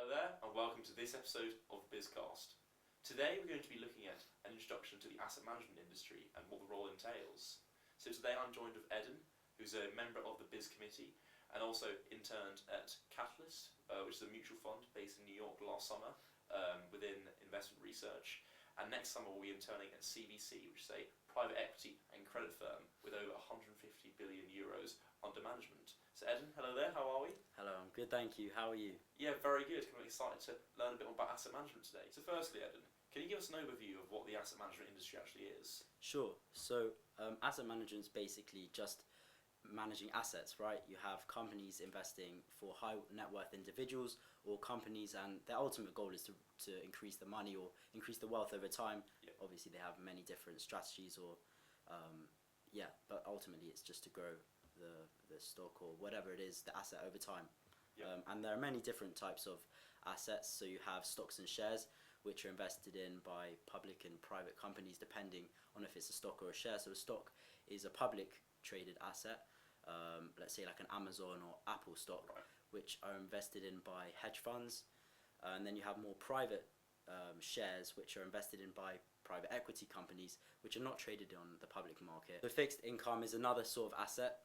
Hello there, and welcome to this episode of Bizcast. Today we're going to be looking at an introduction to the asset management industry and what the role entails. So today I'm joined with Eden, who's a member of the Biz Committee and also interned at Catalyst, which is a mutual fund based in New York last summer within investment research. And next summer we'll be interning at CVC, which is a private equity and credit firm with over 150 billion euros under management. So Eden, hello there, how are we? Hello, I'm good, thank you. How are you? Yeah, very good. I'm excited to learn a bit more about asset management today. So firstly, Eden, can you give us an overview of what the asset management industry actually is? Sure. So asset management is basically just managing assets, right? You have companies investing for high net worth individuals or companies, and their ultimate goal is to increase the money or increase the wealth over time. Yep. Obviously, they have many different strategies but ultimately it's just to grow the stock or whatever it is, the asset over time. Yep. And there are many different types of assets. So you have stocks and shares, which are invested in by public and private companies, depending on if it's a stock or a share. So a stock is a public traded asset, let's say like an Amazon or Apple stock, Right. which are invested in by hedge funds. And then you have more private shares, which are invested in by private equity companies, which are not traded on the public market. So fixed income is another sort of asset,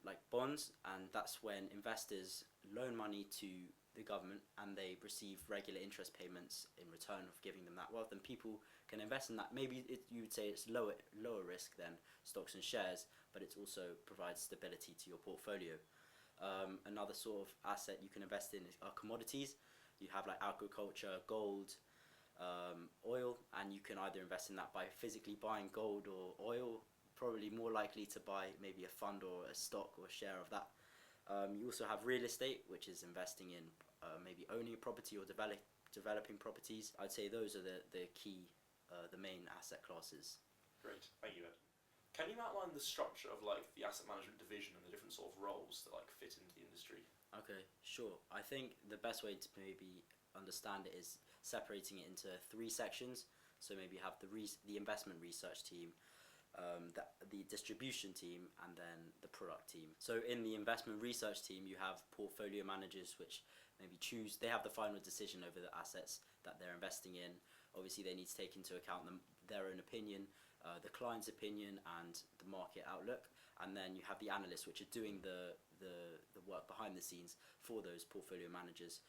like bonds, and that's when investors loan money to the government and they receive regular interest payments in return of giving them that wealth, and people can invest in that. Maybe you would say it's lower risk than stocks and shares, but it also provides stability to your portfolio. Another sort of asset you can invest in are commodities. You have like agriculture, gold, oil, and you can either invest in that by physically buying gold or oil, probably more likely to buy maybe a fund or a stock or a share of that. You also have real estate, which is investing in maybe owning a property or developing properties. I'd say those are the key, the main asset classes. Great, thank you, Eden. Can you outline the structure of like the asset management division and the different sort of roles that like fit into the industry? Okay, sure. I think the best way to maybe understand it is separating it into three sections. So maybe you have the investment research team, the distribution team, and then the product team. So in the investment research team, you have portfolio managers, which maybe they have the final decision over the assets that they're investing in. Obviously, they need to take into account their own opinion, the client's opinion, and the market outlook. And then you have the analysts, which are doing the work behind the scenes for those portfolio managers,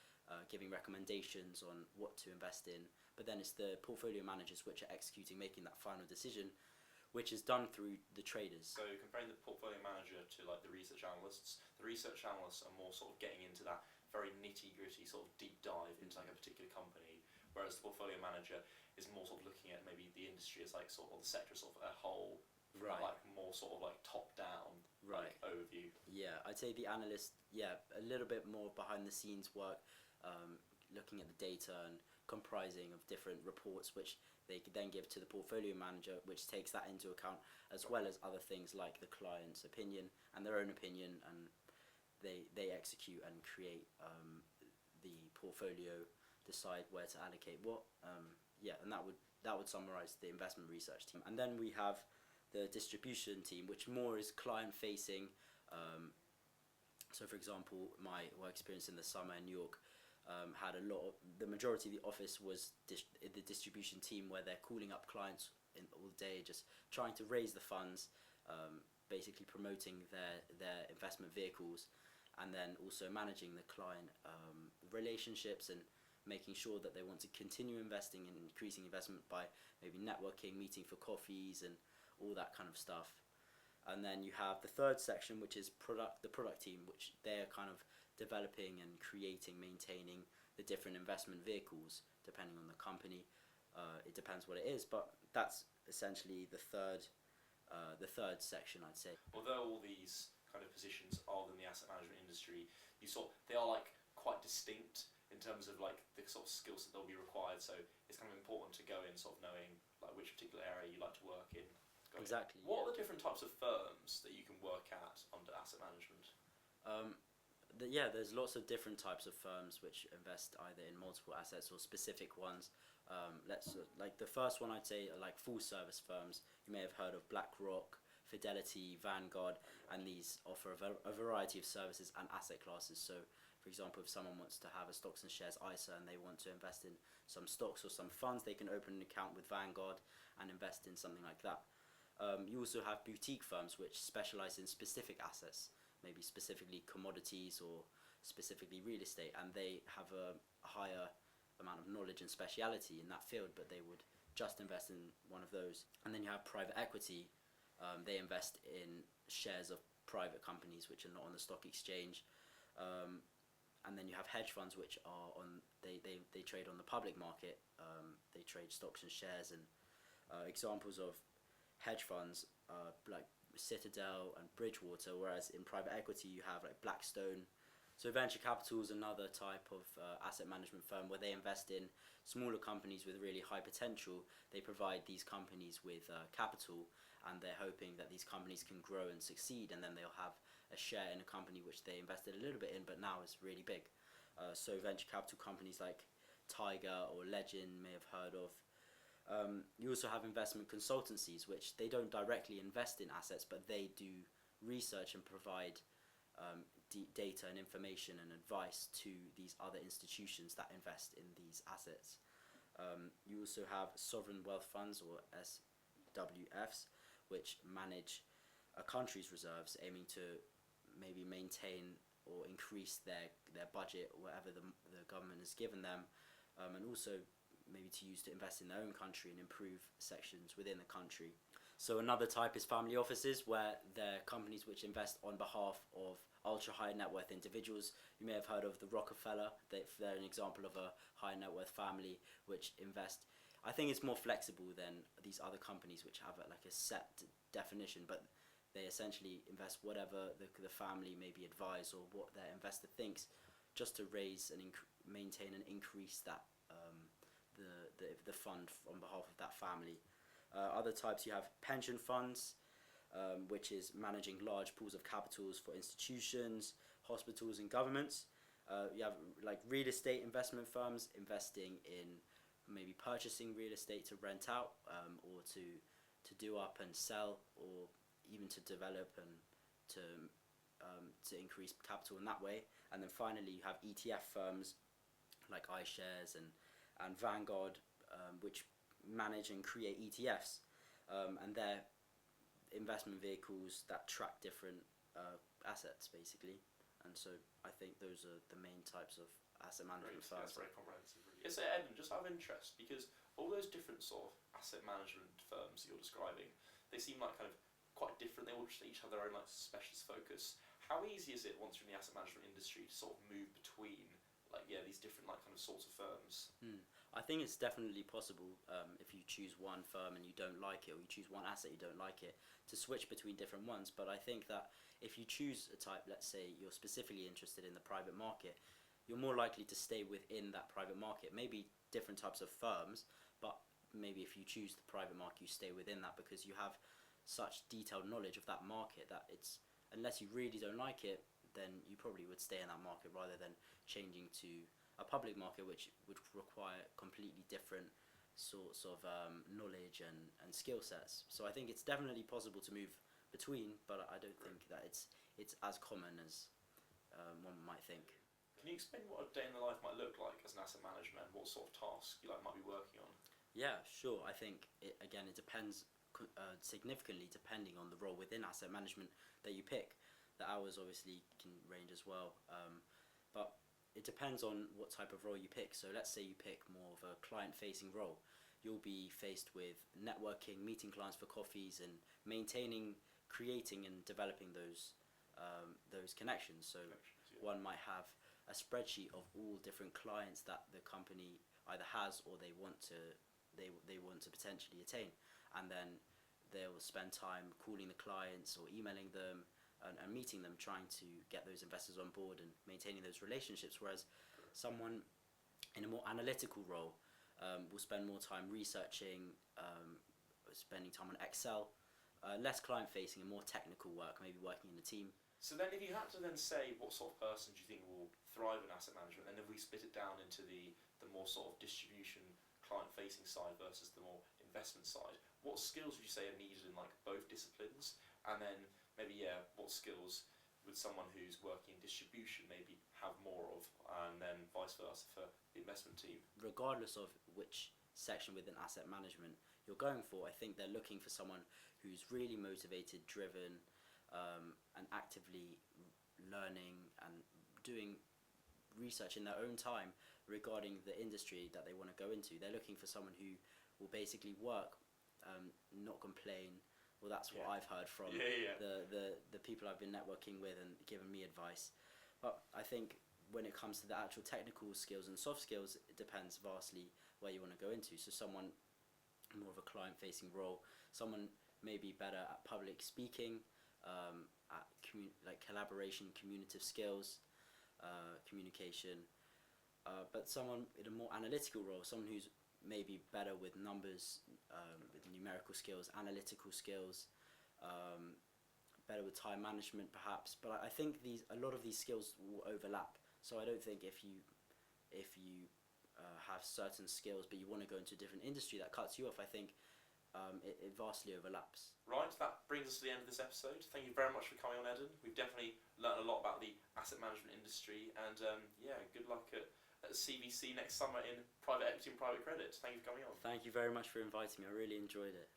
giving recommendations on what to invest in. But then it's the portfolio managers which are executing, making that final decision, which is done through the traders. So comparing the portfolio manager to like the research analysts are more sort of getting into that very nitty-gritty sort of deep dive into like a particular company, whereas the portfolio manager is more sort of looking at maybe the industry as like sort of the sector as sort of a whole, from Right. like more sort of like top-down like overview. Yeah, I'd say the analyst, a little bit more behind the scenes work, looking at the data and comprising of different reports, which they could then give to the portfolio manager, which takes that into account, as well as other things like the client's opinion and their own opinion, and they execute and create the portfolio, decide where to allocate what, and that would summarize the investment research team. And then we have the distribution team, which more is client facing. So for example, my work experience in the summer in New York had the majority of the office was the distribution team, where they're calling up clients all day, just trying to raise the funds, basically promoting their investment vehicles, and then also managing the client relationships and making sure that they want to continue investing and increasing investment by maybe networking, meeting for coffees, and all that kind of stuff. And then you have the third section, which is the product team, which they're kind of developing and creating, maintaining the different investment vehicles depending on the company. It depends what it is, but that's essentially the third section, I'd say. Although all these kind of positions are within the asset management industry, they are like quite distinct in terms of like the sort of skills that they'll be required. So it's kind of important to go in sort of knowing like which particular area you like to work in. Exactly. What are the different types of firms that you can work at under asset management? There's lots of different types of firms which invest either in multiple assets or specific ones. Like the first one I'd say are like full service firms. You may have heard of BlackRock, Fidelity, Vanguard, and these offer a variety of services and asset classes. So, for For example, if someone wants to have a stocks and shares ISA and they want to invest in some stocks or some funds, they can open an account with Vanguard and invest in something like that. You also have boutique firms which specialize in specific assets, maybe specifically commodities or specifically real estate, and they have a higher amount of knowledge and speciality in that field, but they would just invest in one of those. And then you have private equity. They invest in shares of private companies which are not on the stock exchange. And then you have hedge funds which are they trade on the public market. They trade stocks and shares, and examples of hedge funds like Citadel and Bridgewater, whereas in private equity you have like Blackstone. So venture capital is another type of asset management firm where they invest in smaller companies with really high potential. They provide these companies with capital, and they're hoping that these companies can grow and succeed, and then they'll have a share in a company which they invested a little bit in but now is really big. So venture capital companies like Tiger or Legend may have heard of. You also have investment consultancies which they don't directly invest in assets, but they do research and provide data and information and advice to these other institutions that invest in these assets. You also have sovereign wealth funds, or SWFs, which manage a country's reserves, aiming to maybe maintain or increase their budget, whatever the government has given them, and also maybe to use to invest in their own country and improve sections within the country. So another type is family offices, where they're companies which invest on behalf of ultra high net worth individuals. You may have heard of the Rockefeller. They're an example of a high net worth family which invest. I think it's more flexible than these other companies which have like a set definition, but they essentially invest whatever the family maybe advise or what their investor thinks, just to raise and maintain and increase that the fund on behalf of that family. Other types, you have pension funds, which is managing large pools of capitals for institutions, hospitals and governments. You have like real estate investment firms investing in maybe purchasing real estate to rent out, or to do up and sell, or even to develop and to increase capital in that way. And then finally you have ETF firms like iShares and Vanguard, which manage and create ETFs, and they're investment vehicles that track different assets basically. And so I think those are the main types of asset management firms. That's very comprehensive, really. Yes, so Eden, just out of interest, because all those different sort of asset management firms that you're describing, they seem like kind of quite different. They all just each have their own like specialist focus. How easy is it once you're in the asset management industry to sort of move between these different like kind of sorts of firms? I think it's definitely possible, if you choose one firm and you don't like it, or you choose one asset you don't like it, to switch between different ones. But I think that if you choose a type, let's say you're specifically interested in the private market, you're more likely to stay within that private market. Maybe different types of firms, but maybe if you choose the private market, you stay within that because you have such detailed knowledge of that market that it's, unless you really don't like it, then you probably would stay in that market rather than changing to a public market, which would require completely different sorts of knowledge and skill sets. So I think it's definitely possible to move between, but I don't think that it's as common as one might think. Can you explain what a day in the life might look like as an asset manager, and what sort of tasks you might be working on? Yeah, sure. I think it depends significantly depending on the role within asset management that you pick. The hours obviously can range as well, but it depends on what type of role you pick. So let's say you pick more of a client-facing role. You'll be faced with networking, meeting clients for coffees, and maintaining, creating, and developing those connections. So one might have a spreadsheet of all different clients that the company either has or they want to potentially attain, and then they'll spend time calling the clients or emailing them and meeting them, trying to get those investors on board and maintaining those relationships. Whereas someone in a more analytical role will spend more time researching, spending time on Excel, less client-facing and more technical work, maybe working in a team. So then if you had to then say what sort of person do you think will thrive in asset management, and if we split it down into the more sort of distribution client-facing side versus the more investment side, what skills would you say are needed in like both disciplines? And then maybe what skills would someone who's working in distribution maybe have more of, and then vice versa for the investment team? Regardless of which section within asset management you're going for, I think they're looking for someone who's really motivated, driven, and actively learning and doing research in their own time regarding the industry that they want to go into. They're looking for someone who will basically work, not complain. Well, that's what I've heard from the people I've been networking with and giving me advice. But I think when it comes to the actual technical skills and soft skills, it depends vastly where you want to go into. So someone more of a client-facing role, someone maybe better at public speaking, at like collaboration, communicative skills, communication. But someone in a more analytical role, someone who's maybe better with numbers, with numerical skills, analytical skills, better with time management perhaps. But I think a lot of these skills will overlap. So I don't think if you have certain skills but you want to go into a different industry that cuts you off, I think it vastly overlaps. Right, that brings us to the end of this episode. Thank you very much for coming on, Eden. We've definitely learned a lot about the asset management industry, and good luck at CVC next summer in private equity and private credit. Thank you for coming on. Thank you very much for inviting me. I really enjoyed it.